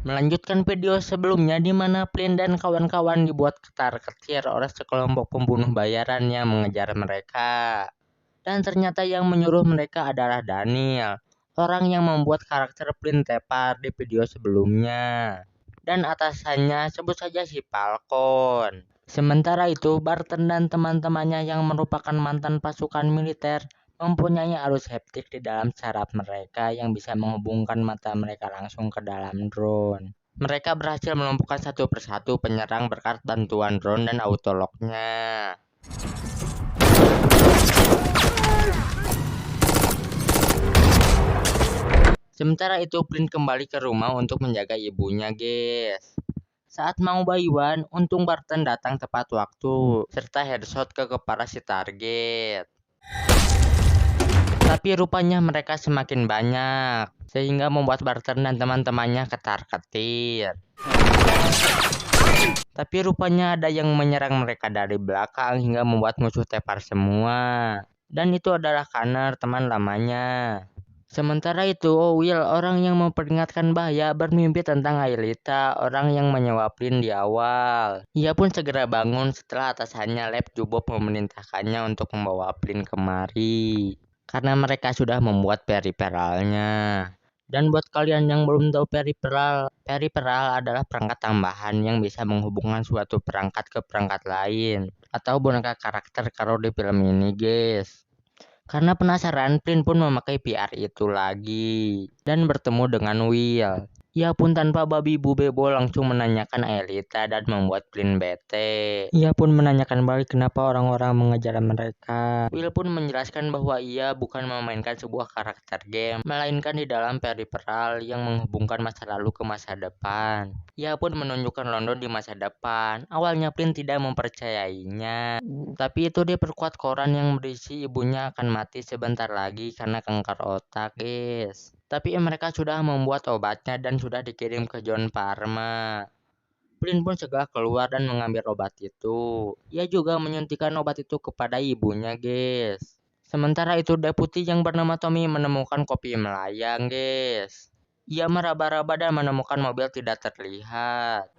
Melanjutkan video sebelumnya di mana Flynn dan kawan-kawan dibuat ketar-ketir oleh sekelompok pembunuh bayaran yang mengejar mereka. Dan ternyata yang menyuruh mereka adalah Daniel, orang yang membuat karakter Flynn tepar di video sebelumnya. Dan atasannya sebut saja si Falcon. Sementara itu, Barton dan teman-temannya yang merupakan mantan pasukan militer mempunyai arus haptik di dalam saraf mereka yang bisa menghubungkan mata mereka langsung ke dalam drone. Mereka berhasil melumpuhkan satu persatu penyerang berkat bantuan drone dan autolognya. Sementara itu, Flynn kembali ke rumah untuk menjaga ibunya, guys. Saat mau bayuan, untung Barton datang tepat waktu, serta headshot ke kepala si target. Tapi rupanya mereka semakin banyak, sehingga membuat Barton dan teman-temannya ketar-ketir. Tapi rupanya ada yang menyerang mereka dari belakang hingga membuat musuh tepar semua. Dan itu adalah Connor, teman lamanya. Sementara itu, Will, orang yang memperingatkan bahaya, bermimpi tentang Aelita, orang yang menyewa Flynn di awal. Ia pun segera bangun setelah atasannya Lev Zubov memerintahkannya untuk membawa Flynn kemari, karena mereka sudah membuat periperalnya. Dan buat kalian yang belum tahu periperal adalah perangkat tambahan yang bisa menghubungkan suatu perangkat ke perangkat lain, atau boneka karakter kalau di film ini, guys. Karena penasaran, Flynn pun memakai VR itu lagi dan bertemu dengan Will. Ia pun tanpa babi bu bebo langsung menanyakan Aelita dan membuat Flynn bete. Ia pun menanyakan balik kenapa orang-orang mengejar mereka. Will pun menjelaskan bahwa ia bukan memainkan sebuah karakter game, melainkan di dalam periperal yang menghubungkan masa lalu ke masa depan. Ia pun menunjukkan London di masa depan. Awalnya Flynn tidak mempercayainya, tapi itu diperkuat koran yang berisi ibunya akan mati sebentar lagi karena kanker otak, guys. Tapi mereka sudah membuat obatnya dan sudah dikirim ke John Pharma. Flynn pun segera keluar dan mengambil obat itu. Ia juga menyuntikkan obat itu kepada ibunya, guys. Sementara itu, deputi yang bernama Tommy menemukan kopi melayang, guys. Ia meraba-raba dan menemukan mobil tidak terlihat.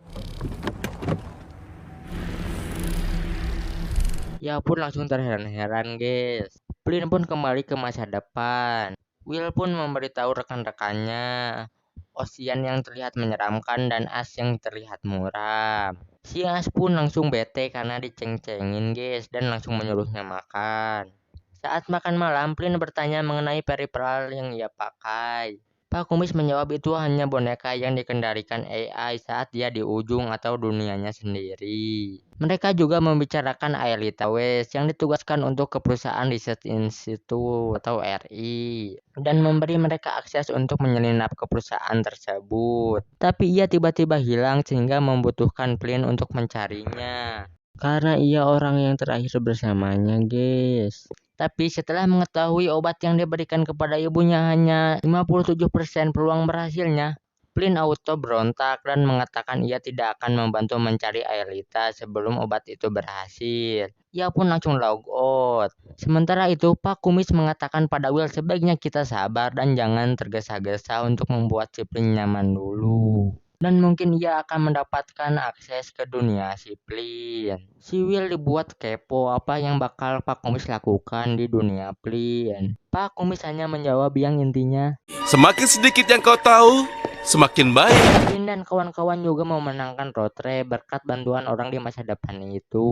Ia pun langsung terheran-heran, guys. Flynn pun kembali ke masa depan. Will pun memberitahu rekan-rekannya Ocean yang terlihat menyeramkan dan Ash yang terlihat muram. Si Ash pun langsung bete karena diceng-cengin, guys, dan langsung menyuruhnya makan. Saat makan malam, Flynn bertanya mengenai periperal yang ia pakai. Pak Kumis menjawab itu hanya boneka yang dikendalikan AI saat dia di ujung atau dunianya sendiri. Mereka juga membicarakan Aelita West yang ditugaskan untuk ke perusahaan Research Institute atau RI dan memberi mereka akses untuk menyelinap ke perusahaan tersebut. Tapi ia tiba-tiba hilang sehingga membutuhkan Flynn untuk mencarinya. Karena ia orang yang terakhir bersamanya, guys. Tapi setelah mengetahui obat yang diberikan kepada ibunya hanya 57% peluang berhasilnya, Flynn auto berontak dan mengatakan ia tidak akan membantu mencari Aelita sebelum obat itu berhasil. Ia pun langsung log out. Sementara itu, Pak Kumis mengatakan pada Will sebaiknya kita sabar dan jangan tergesa-gesa untuk membuat si Flynn nyaman dulu. Dan mungkin ia akan mendapatkan akses ke dunia si Flynn. Si Will dibuat kepo apa yang bakal Pak Kumis lakukan di dunia Flynn. Pak Kumis hanya menjawab yang intinya, semakin sedikit yang kau tahu, semakin baik. Flynn dan kawan-kawan juga memenangkan road trip berkat bantuan orang di masa depan itu.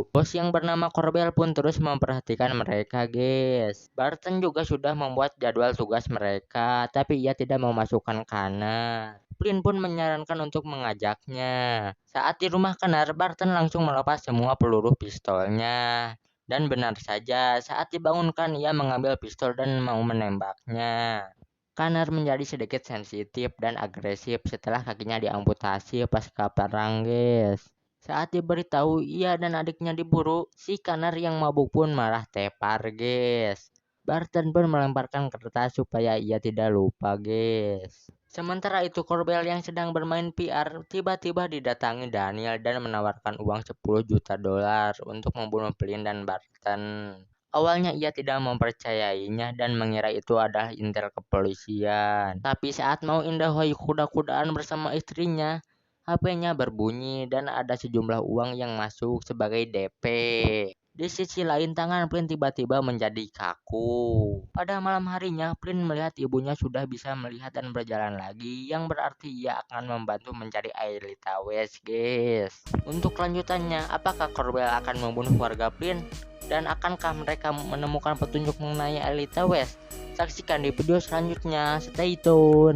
Bos yang bernama Corbel pun terus memperhatikan mereka, guys. Barton juga sudah membuat jadwal tugas mereka, tapi ia tidak memasukkan Connor. Flynn pun menyarankan untuk mengajaknya. Saat di rumah Connor, Barton langsung melepas semua peluru pistolnya. Dan benar saja, saat dibangunkan ia mengambil pistol dan mau menembaknya. Connor menjadi sedikit sensitif dan agresif setelah kakinya diamputasi pasca perang, guys. Saat diberitahu ia dan adiknya diburu, si Connor yang mabuk pun marah tepar, guys. Barton pun melemparkan kertas supaya ia tidak lupa, guys. Sementara itu, Corbel yang sedang bermain PR tiba-tiba didatangi Daniel dan menawarkan uang $10 juta untuk membunuh Flynn dan Barton. Awalnya ia tidak mempercayainya dan mengira itu adalah intel kepolisian. Tapi saat mau indah kuda-kudaan bersama istrinya, HP-nya berbunyi dan ada sejumlah uang yang masuk sebagai DP. Di sisi lain tangan Plin tiba-tiba menjadi kaku. Pada malam harinya, Plin melihat ibunya sudah bisa melihat dan berjalan lagi, yang berarti ia akan membantu mencari Aelita West, guys. Untuk kelanjutannya, apakah Corbel akan membunuh warga Plin? Dan akankah mereka menemukan petunjuk mengenai Aelita West? Saksikan di video selanjutnya. Stay tune.